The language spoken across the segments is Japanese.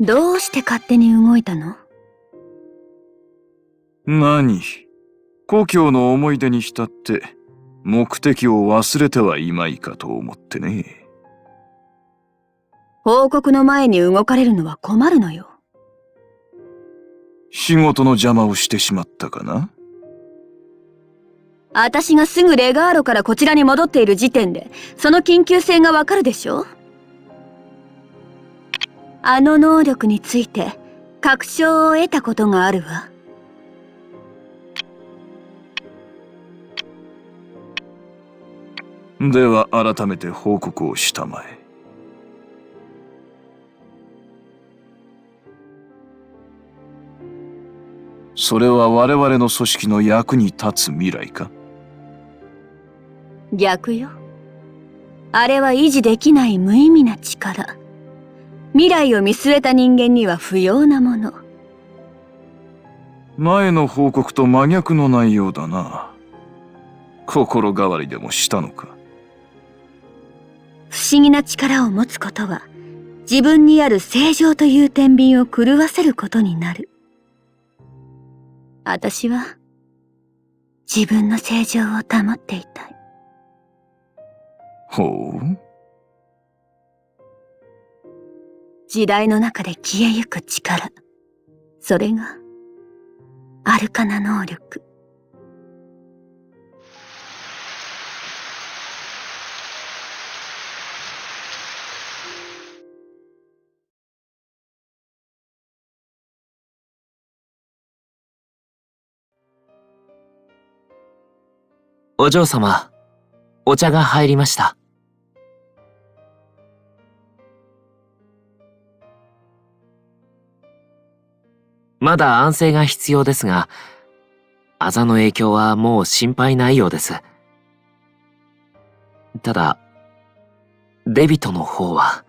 どうして勝手に動いたの？何？故郷の思い出に浸って目的を忘れてはいまいかと思ってね。報告の前に動かれるのは困るのよ。仕事の邪魔をしてしまったかな？私がすぐレガーロからこちらに戻っている時点で、その緊急性がわかるでしょ？あの能力について確証を得たことがあるわ。では改めて報告をしたまえ。それは我々の組織の役に立つ未来か？逆よ。あれは維持できない無意味な力。未来を見据えた人間には不要なもの。前の報告と真逆の内容だな。心変わりでもしたのか？不思議な力を持つことは、自分にある正常という天秤を狂わせることになる。私は、自分の正常を保っていたい。ほう。時代の中で消えゆく力。それが、アルカナ能力。お嬢様、お茶が入りました。まだ安静が必要ですが、あざの影響はもう心配ないようです。ただ、デビトの方は。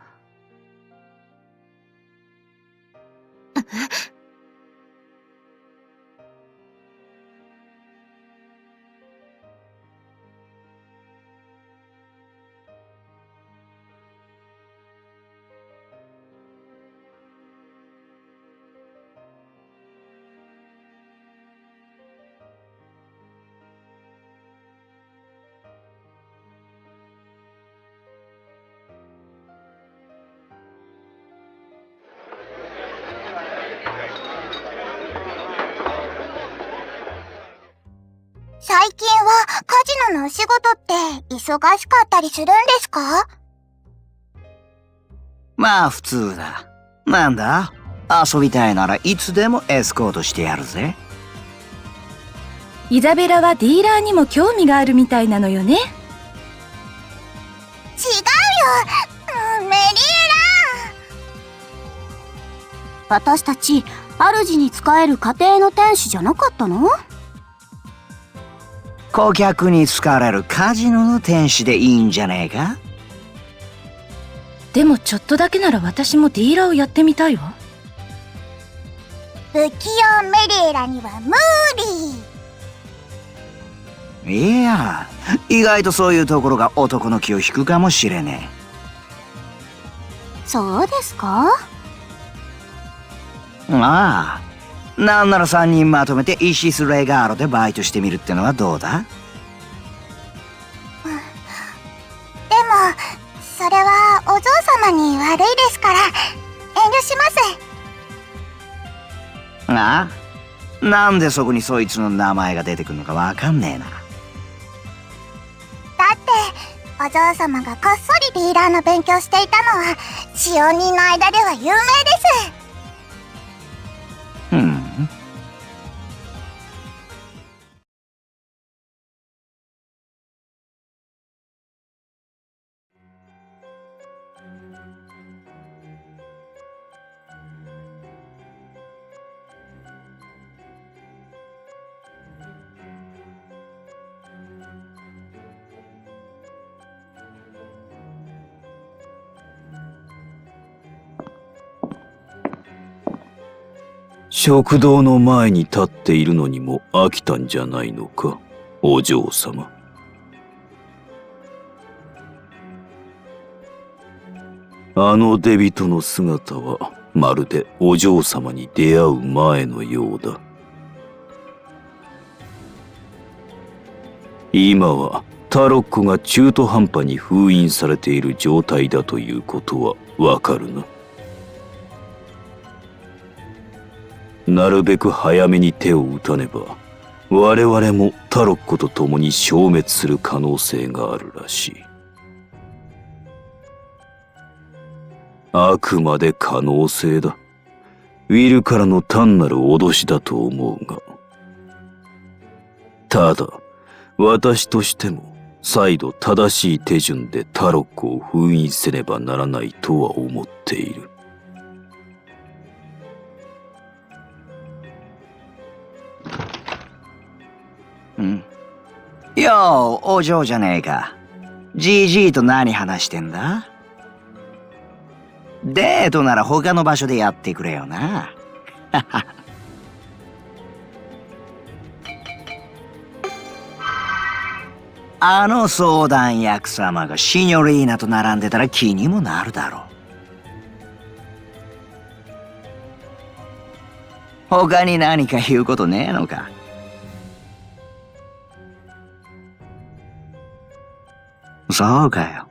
最近はカジノのお仕事って忙しかったりするんですか？まあ普通だ。なんだ？遊びたいならいつでもエスコートしてやるぜ。イザベラはディーラーにも興味があるみたいなのよね。違うよ、メリーラ。私たち主に仕える家庭の天使じゃなかったの？顧客に好かれるカジノの天使でいいんじゃねえか？でもちょっとだけなら私もディーラーをやってみたいわ。不器用メリーラには無理。いや、意外とそういうところが男の気を引くかもしれねそうですか？え。ああ、なんなら3人まとめてイシス・レガーロでバイトしてみるってのはどうだ？でもそれはお嬢様に悪いですから遠慮します。ああ、なんでそこにそいつの名前が出てくるのかわかんねえな。だってお嬢様がこっそりディーラーの勉強していたのは使用人の間では有名です。食堂の前に立っているのにも飽きたんじゃないのか、お嬢様。あのデビトの姿はまるでお嬢様に出会う前のようだ。今はタロッコが中途半端に封印されている状態だということはわかるな。なるべく早めに手を打たねば、我々もタロッコと共に消滅する可能性があるらしい。あくまで可能性だ。ウィルからの単なる脅しだと思うが。ただ、私としても再度正しい手順でタロッコを封印せねばならないとは思っている。よう、お嬢じゃねえか。じじいと何話してんだ？デートなら他の場所でやってくれよな。あの相談役様がシニョリーナと並んでたら気にもなるだろう。他に何か言うことねえのか？そうかよ。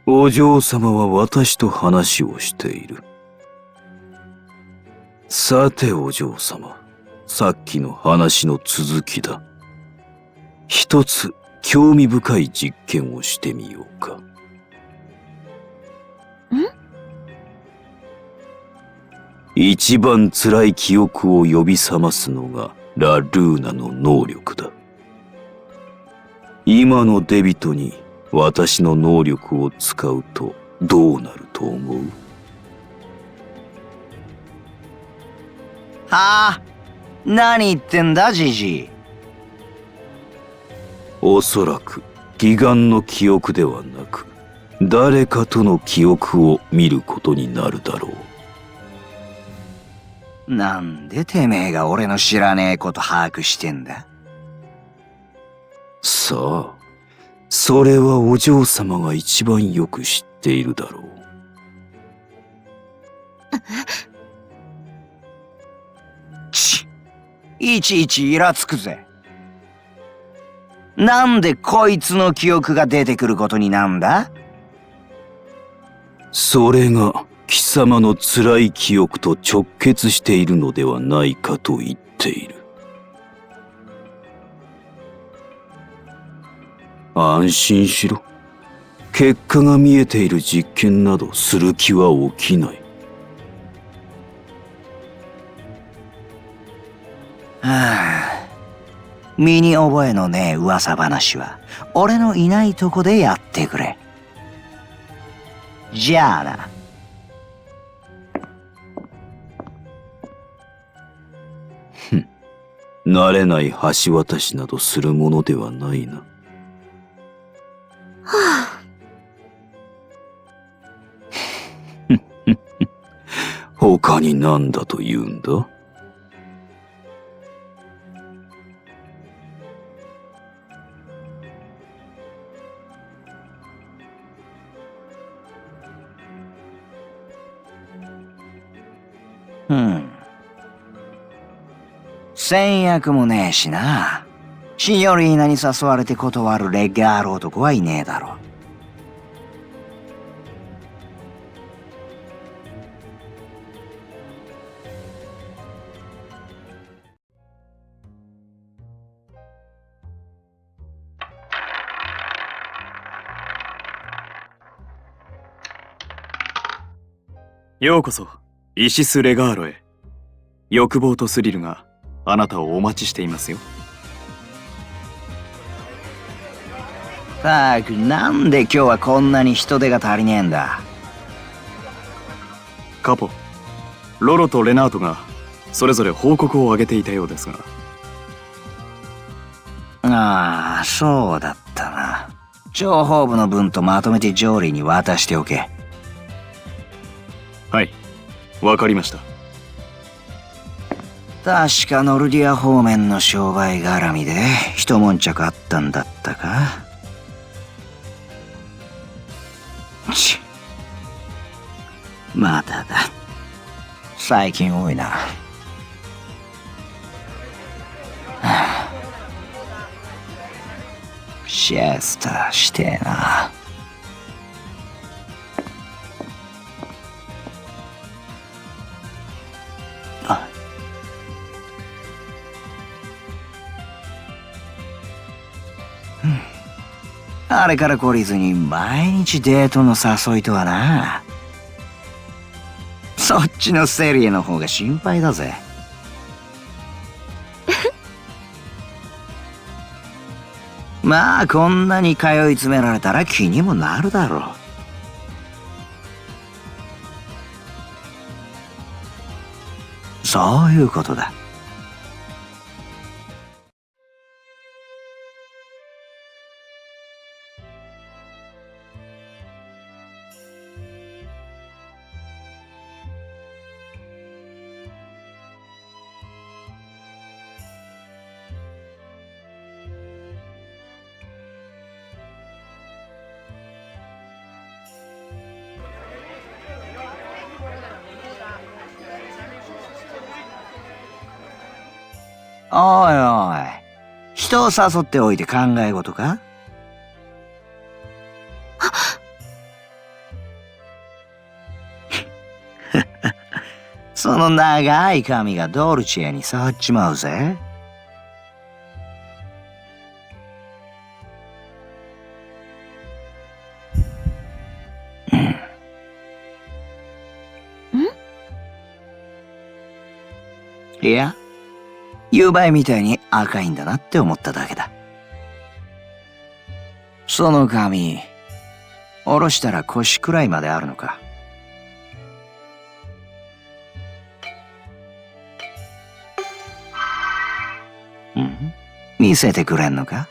お嬢様は私と話をしている。さてお嬢様、さっきの話の続きだ。一つ興味深い実験をしてみようか。一番辛い記憶を呼び覚ますのがラ・ルーナの能力だ。今のデビトに私の能力を使うとどうなると思う？はあ？何言ってんだ、ジジイ。おそらく義眼の記憶ではなく、誰かとの記憶を見ることになるだろう。なんでてめえが俺の知らねえこと把握してんだ？さあ、それはお嬢様が一番よく知っているだろう。いちいちイラつくぜ。なんでこいつの記憶が出てくることになんだ？それが貴様の辛い記憶と直結しているのではないかと言っている。安心しろ。結果が見えている実験などする気は起きない。はあ、身に覚えのねえ噂話は俺のいないとこでやってくれ。じゃあな。慣れない橋渡しなどするものではないな。他に何だと言うんだ？戦略もねえしな。シニョリーナに誘われて断るレッガール男はいねえだろ。ようこそ、イシス・レガーロへ。欲望とスリルがあなたをお待ちしていますよ。たく、なんで今日はこんなに人手が足りねえんだ。カポ、ロロとレナートがそれぞれ報告を上げていたようですが。ああ、そうだったな。諜報部の分とまとめてジョーリーに渡しておけ。はい、わかりました。確かノルディア方面の商売絡みで一悶着あったんだったか。まただ。最近多いな。シエスタしてえな。あれから懲りずに毎日デートの誘いとはな。そっちのセリエの方が心配だぜ。まあこんなに通い詰められたら気にもなるだろう。そういうことだ。おいおい、人を誘っておいて考え事か？その長い髪がドルチェに触っちまうぜ。いや、夕映えみたいに赤いんだなって思っただけだ。その髪、下ろしたら腰くらいまであるのか。見せてくれんのか？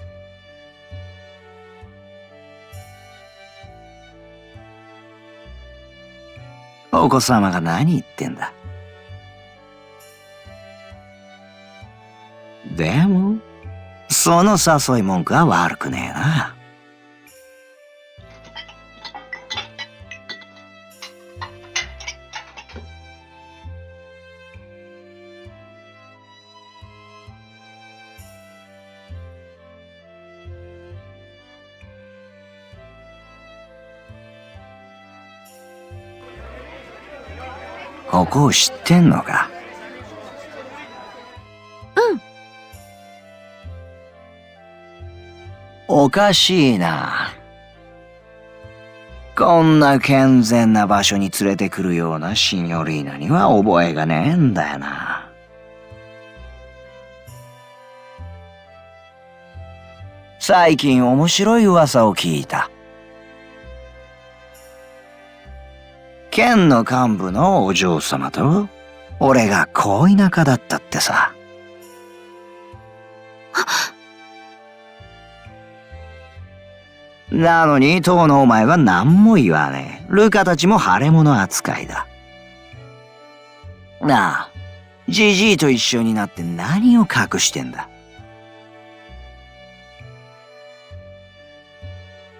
お子様が何言ってんだ。でも、その誘い文句は悪くねえな。ここを知ってんのか？おかしいな。こんな健全な場所に連れてくるようなシニョリーナには覚えがねえんだよな。最近面白い噂を聞いた。県の幹部のお嬢様と俺が恋仲だったってさ。なのに当のお前は何も言わねえ。ルカたちも腫れ物扱いだ。なあ、ジジイと一緒になって何を隠してんだ。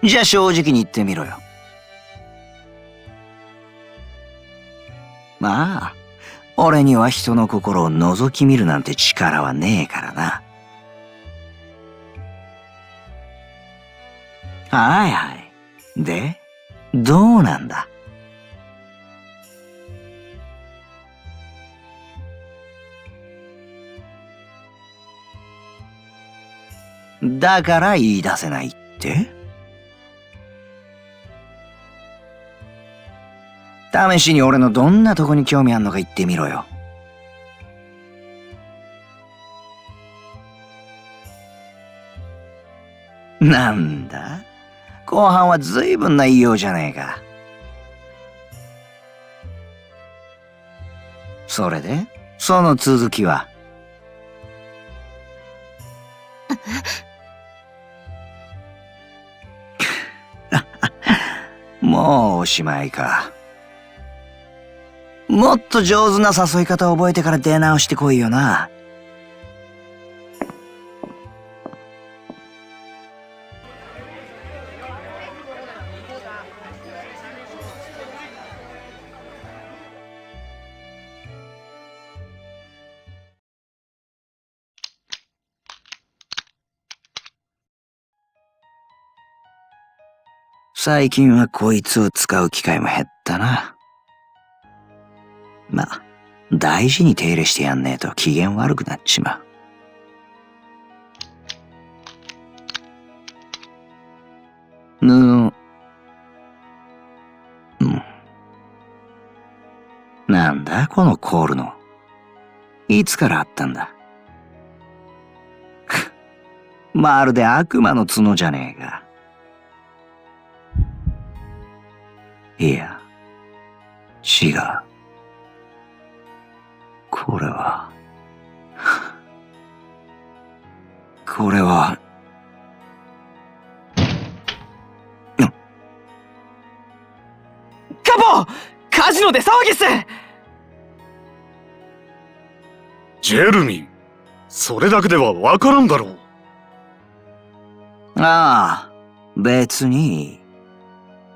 じゃあ正直に言ってみろよ。まあ、俺には人の心を覗き見るなんて力はねえからな。はいはい。で、どうなんだ？だから言い出せないって？試しに俺のどんなとこに興味あんのか言ってみろよ。なんだ？後半は随分な言いようじゃねえか。それで、その続きは？もうおしまいか。もっと上手な誘い方を覚えてから出直してこいよな。最近はこいつを使う機会も減ったな。まあ、大事に手入れしてやんねえと機嫌悪くなっちまう。なんだこのコールの。いつからあったんだ。まるで悪魔の角じゃねえか。いや、違う。これは、カポ！カジノで騒ぎっす！ジェルミン、それだけではわからんだろう。ああ、別に。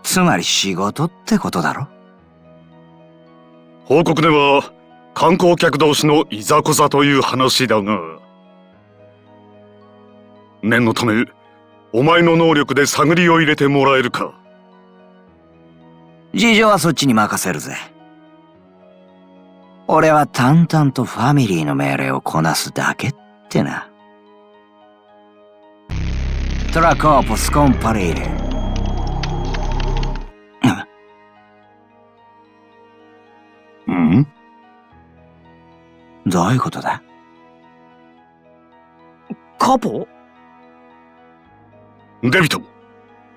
つまり仕事ってことだろ。報告では、観光客同士のいざこざという話だが。念のため、お前の能力で探りを入れてもらえるか。事情はそっちに任せるぜ。俺は淡々とファミリーの命令をこなすだけってな。トラコーポスコンパレール。ん？どういうことだ？カポ？デビト、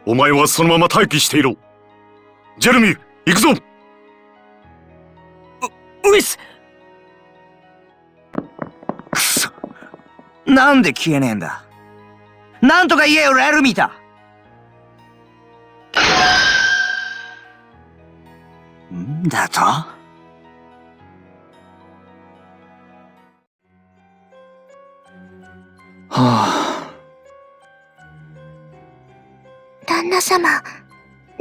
お前はそのまま待機していろ。ジェルミー、行くぞ！ウィス！くそ。なんで消えねえんだ。なんとか言えよ、レルミタ。んだと？旦那様、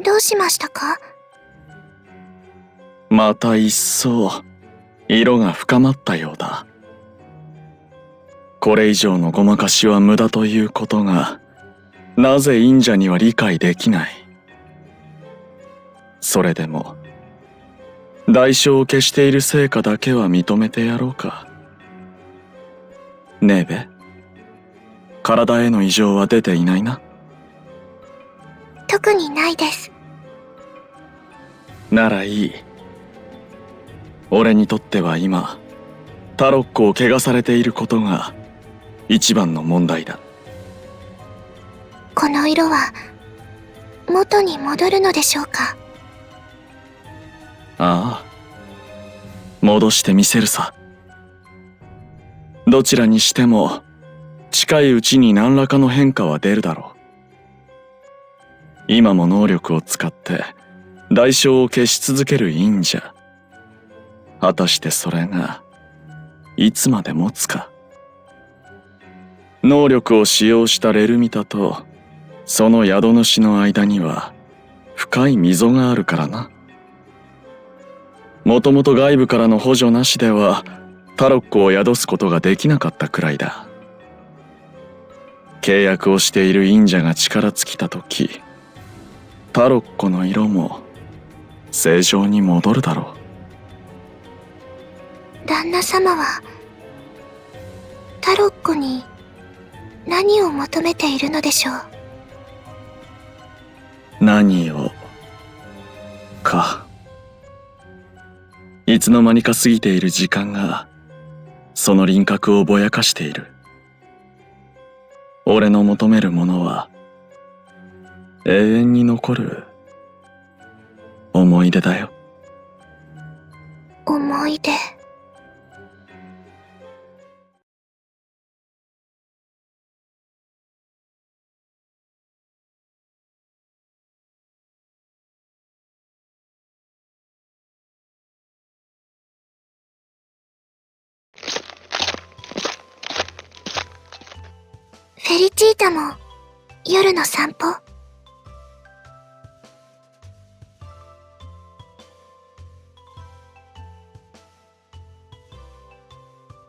どうしましたか？また一層色が深まったようだ。これ以上のごまかしは無駄ということがなぜ忍者には理解できない。それでも代償を消している成果だけは認めてやろうか。ねえべ、体への異常は出ていないな。特にないです。ならいい。俺にとっては今タロッコを汚されていることが一番の問題だ。この色は元に戻るのでしょうか？ああ、戻してみせるさ。どちらにしても近いうちに何らかの変化は出るだろう。今も能力を使って代償を消し続ける忍者。果たしてそれがいつまで持つか。能力を使用したレルミタとその宿主の間には深い溝があるからな。もともと外部からの補助なしではタロッコを宿すことができなかったくらいだ。契約をしている忍者が力尽きた時、タロッコの色も正常に戻るだろう。旦那様はタロッコに何を求めているのでしょう？何をか。いつの間にか過ぎている時間がその輪郭をぼやかしている。俺の求めるものは永遠に残る思い出だよ。思い出。フェリチータも夜の散歩？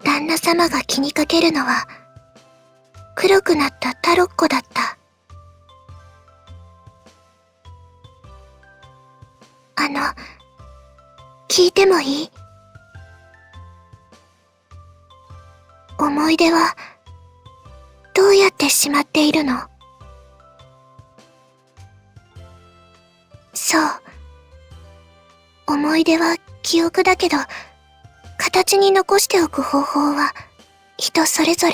旦那様が気にかけるのは黒くなったタロッコだった。聞いてもいい？思い出はどうやってしまっているの？そう。思い出は記憶だけど、形に残しておく方法は人それぞれ。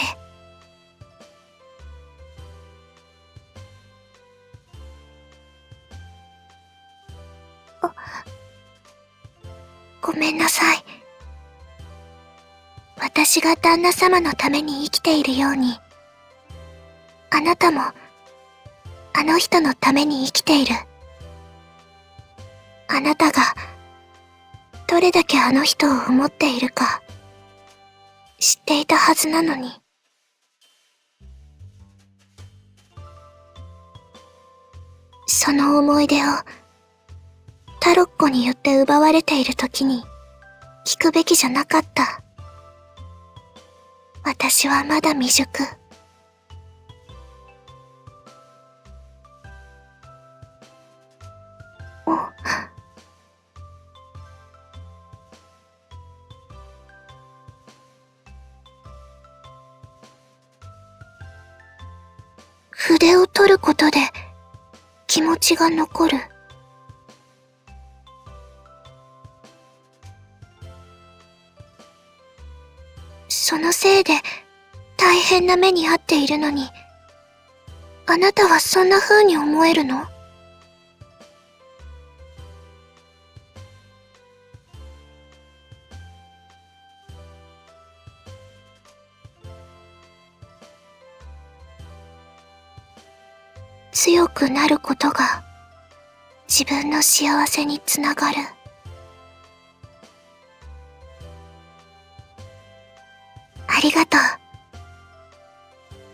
ごめんなさい。私が旦那様のために生きているように、あなたもあの人のために生きている。あなたがどれだけあの人を思っているか知っていたはずなのに。その思い出をタロッコによって奪われている時に聞くべきじゃなかった。私はまだ未熟。筆を取ることで気持ちが残る。そのせいで大変な目に遭っているのに、あなたはそんな風に思えるの？強くなることが自分の幸せにつながる。ありがとう。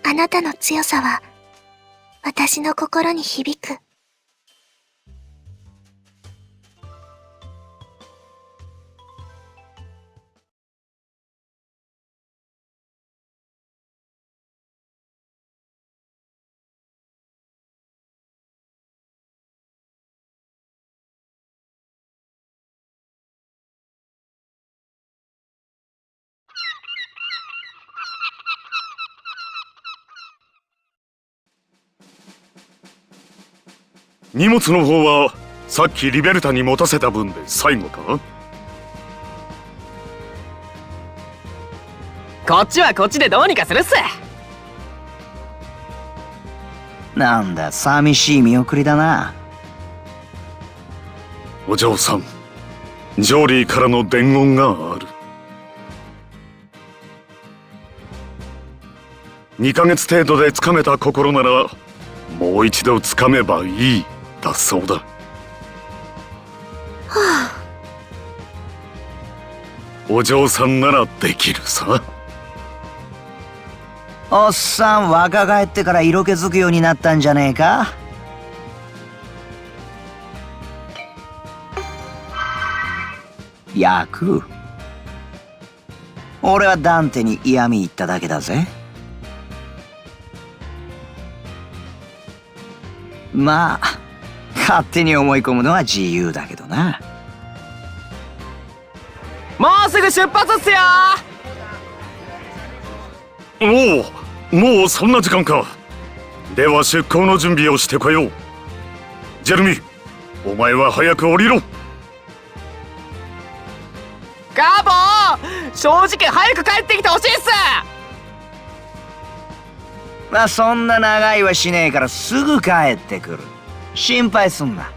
あなたの強さは私の心に響く。荷物の方はさっきリベルタに持たせた分で最後か？こっちはこっちでどうにかするっす。なんだ、寂しい見送りだな。お嬢さん、ジョーリーからの伝言がある。2ヶ月程度でつかめた心ならもう一度つかめばいいだそうだ。はあ、お嬢さんならできるさ。おっさん、若返ってから色気づくようになったんじゃねえか？役？俺はダンテに嫌味言っただけだぜ。まあ勝手に思い込むのは自由だけどな。もうすぐ出発っすよもうそんな時間か。では出航の準備をしてこよう。ジェルミ、お前は早く降りろ。カボー、正直早く帰ってきてほしいっす。まあそんな長いはしねえからすぐ帰ってくる。心配すんな。